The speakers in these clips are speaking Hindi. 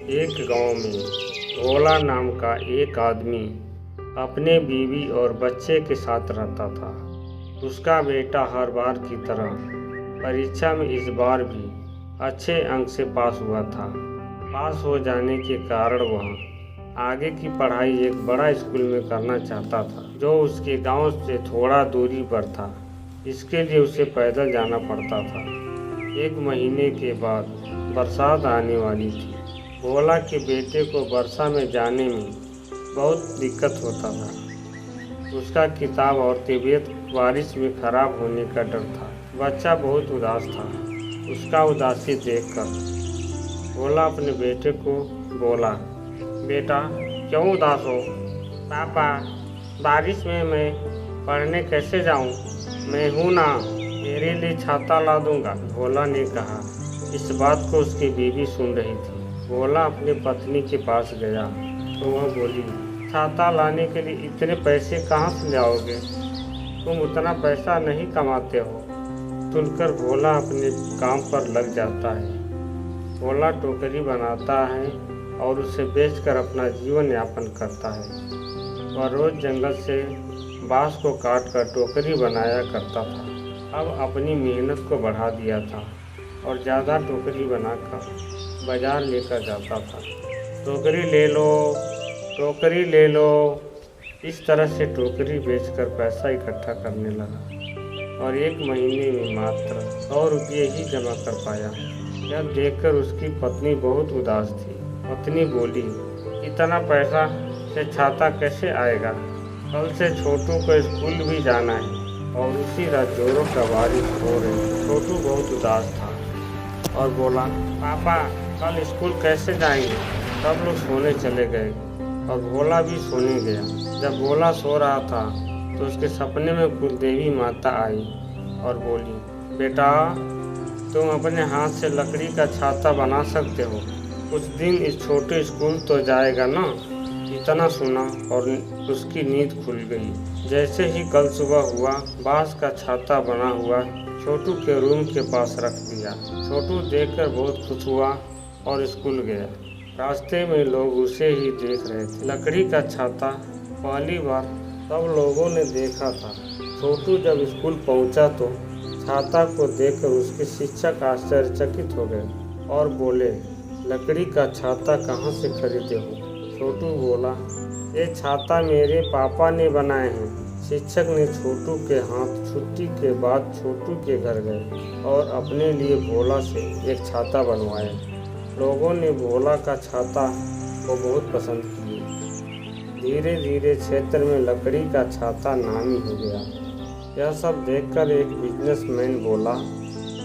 एक गांव में भोला नाम का एक आदमी अपने बीवी और बच्चे के साथ रहता था। उसका बेटा हर बार की तरह परीक्षा में इस बार भी अच्छे अंक से पास हुआ था। पास हो जाने के कारण वह आगे की पढ़ाई एक बड़ा स्कूल में करना चाहता था, जो उसके गांव से थोड़ा दूरी पर था। इसके लिए उसे पैदल जाना पड़ता था। एक महीने के बाद बरसात आने वाली थी। भोला के बेटे को वर्षा में जाने में बहुत दिक्कत होता था। उसका किताब और तबीयत बारिश में खराब होने का डर था। बच्चा बहुत उदास था। उसका उदासी देखकर भोला अपने बेटे को बोला, बेटा क्यों उदास हो? पापा, बारिश में मैं पढ़ने कैसे जाऊं? मैं हूं ना, मेरे लिए छाता ला दूंगा, भोला ने कहा। इस बात को उसकी बीवी सुन रही थी। भोला अपनी पत्नी के पास गया तो वह बोली, छाता लाने के लिए इतने पैसे कहाँ से लाओगे? तुम उतना पैसा नहीं कमाते हो। सुनकर भोला अपने काम पर लग जाता है। भोला टोकरी बनाता है और उसे बेचकर अपना जीवन यापन करता है। वह रोज जंगल से बांस को काट कर टोकरी बनाया करता था। अब अपनी मेहनत को बढ़ा दिया था और ज़्यादा टोकरी बनाकर बाजार लेकर जाता था। टोकरी ले लो, टोकरी ले लो। इस तरह से टोकरी बेचकर पैसा इकट्ठा करने लगा और एक महीने में मात्र 100 रुपये ही जमा कर पाया। यह देखकर उसकी पत्नी बहुत उदास थी। पत्नी बोली, इतना पैसा से छाता कैसे आएगा? कल से छोटू को स्कूल भी जाना है। और उसी रात जोरों का बारिश हो रही। छोटू बहुत उदास था और बोला, पापा कल स्कूल कैसे जाएंगे? सब लोग सोने चले गए और भोला भी सोने गया। जब भोला सो रहा था तो उसके सपने में कुलदेवी माता आई और बोली, बेटा तुम अपने हाथ से लकड़ी का छाता बना सकते हो। कुछ दिन इस छोटे स्कूल तो जाएगा ना? इतना सुना और उसकी नींद खुल गई। जैसे ही कल सुबह हुआ, बांस का छाता बना हुआ छोटू के रूम के पास रख दिया। छोटू देखकर बहुत खुश हुआ और स्कूल गया। रास्ते में लोग उसे ही देख रहे थे। लकड़ी का छाता पहली बार सब लोगों ने देखा था। छोटू जब स्कूल पहुंचा तो छाता को देखकर उसके शिक्षक आश्चर्यचकित हो गए और बोले, लकड़ी का छाता कहाँ से खरीदे हो? छोटू बोला, ये छाता मेरे पापा ने बनाए हैं। शिक्षक ने छोटू के हाथ छुट्टी के बाद छोटू के घर गए और अपने लिए भोला से एक छाता बनवाया। लोगों ने भोला का छाता को बहुत पसंद किया। धीरे धीरे क्षेत्र में लकड़ी का छाता नामी हो गया। यह सब देखकर एक बिजनेसमैन बोला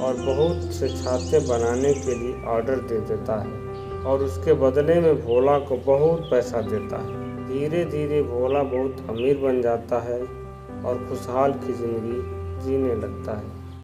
और बहुत से छाते बनाने के लिए ऑर्डर दे देता है और उसके बदले में भोला को बहुत पैसा देता है। धीरे धीरे भोला बहुत अमीर बन जाता है और खुशहाल की ज़िंदगी जीने लगता है।